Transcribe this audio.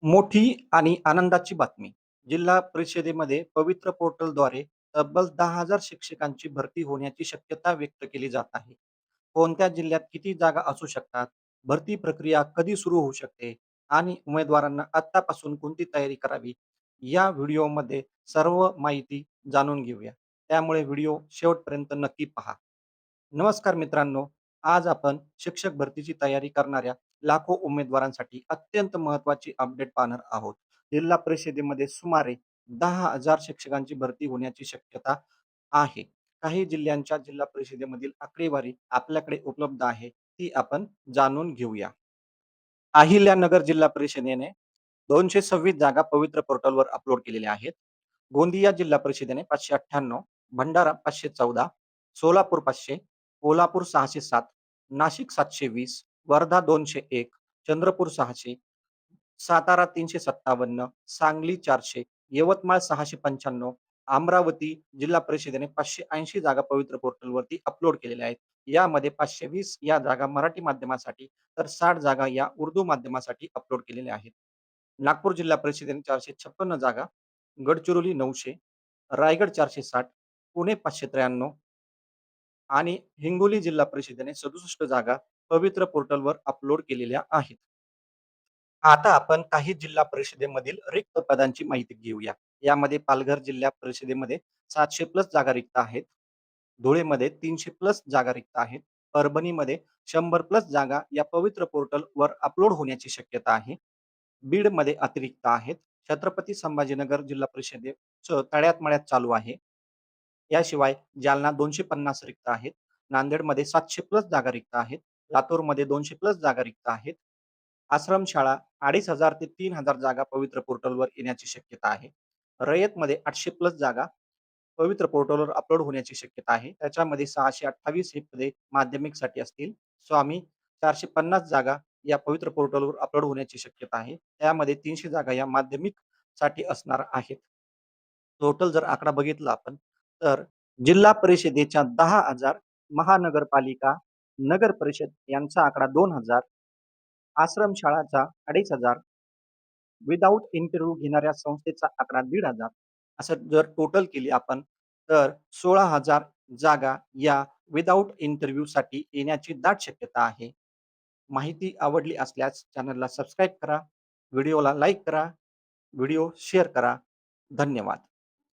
मोठी आणि आनंदाची बातमी. जिल्हा परिषदेमध्ये पवित्र पोर्टलद्वारे तब्बल 10,000 शिक्षकांची भरती होण्याची शक्यता व्यक्त केली जात आहे. कोणत्या जिल्ह्यात किती जागा असू शकतात, भरती प्रक्रिया कधी सुरू होऊ शकते आणि उमेदवारांना आत्तापासून कोणती तयारी करावी, या व्हिडिओमध्ये सर्व माहिती जाणून घेऊया. त्यामुळे व्हिडिओ शेवटपर्यंत नक्की पहा. नमस्कार मित्रांनो, आज आपण शिक्षक भरतीची तयारी करणाऱ्या लाखो उमेदवारांसाठी अत्यंत महत्त्वाची अपडेट पाहणार आहोत. जिल्हा परिषदेमध्ये सुमारे 10,000 शिक्षकांची भरती होण्याची शक्यता आहे. काही जिल्ह्यांच्या जिल्हा परिषदेमधील आकडेवारी आपल्याकडे उपलब्ध आहे, ती आपण जाणून घेऊया. अहिल्यानगर जिल्हा परिषदेने 226 जागा पवित्र पोर्टलवर अपलोड केलेल्या आहेत. गोंदिया जिल्हा परिषदेने 598, भंडारा 514, सोलापूर 500, कोल्हापूर 607, नाशिक 720, वर्धा 201, चंद्रपूर 600, सातारा 357, सांगली 400, यवतमाळ 695, अमरावती जिल्हा परिषदेने 580 जागा पवित्र पोर्टलवरती अपलोड केलेल्या आहेत. यामध्ये 520 या जागा मराठी माध्यमासाठी तर 60 जागा या उर्दू माध्यमासाठी अपलोड केलेल्या आहेत. नागपूर जिल्हा परिषदेने 456 जागा, गडचिरोली 900, रायगड 460, पुणे 593 आणि हिंगोली जिल्हा परिषदेने 67 जागा पवित्र पोर्टलवर अपलोड केलेल्या आहेत. आता आपण काही जिल्हा परिषदेमधील रिक्त पदांची माहिती घेऊया. यामध्ये पालघर जिल्हा परिषदेमध्ये 700 प्लस जागा रिक्त आहेत. धुळेमध्ये 300 प्लस जागा रिक्त आहेत. परभणीमध्ये 100 प्लस जागा या पवित्र पोर्टलवर अपलोड होण्याची शक्यता आहे. बीडमध्ये अतिरिक्त आहेत. छत्रपती संभाजीनगर जिल्हा परिषदेचं तळ्यात मळ्यात चालू आहे. याशिवाय जालना 250 रिक्त आहेत. नांदेडमध्ये 700 प्लस जागा रिक्त आहेत. लातूरमध्ये 200 प्लस जागा रिक्त आहेत. आश्रमशाळा 2,500 ते 3,000 जागा पवित्र पोर्टलवर येण्याची शक्यता आहे. रयतमध्ये 800 प्लस जागा पवित्र पोर्टलवर अपलोड होण्याची शक्यता आहे. त्याच्यामध्ये 628 ही पदे माध्यमिकसाठी असतील. स्वामी 450 जागा या पवित्र पोर्टलवर अपलोड होण्याची शक्यता आहे. त्यामध्ये 300 जागा या माध्यमिकसाठी असणार आहेत. टोटल जर आकडा बघितला आपण, तर जिल्हा परिषदेच्या 10,000, महानगरपालिका, नगर परिषद यांचा आकडा 2,000, आश्रमशाळाचा 2,500, विदाऊट इंटरव्ह्यू घेणाऱ्या संस्थेचा आकडा 1,500, असं जर टोटल केली आपण, तर 16,000 जागा या विदाऊट इंटरव्ह्यूसाठी येण्याची दाट शक्यता आहे. माहिती आवडली असल्यास चॅनलला सबस्क्राईब करा, व्हिडिओला लाईक करा, व्हिडिओ शेअर करा. धन्यवाद.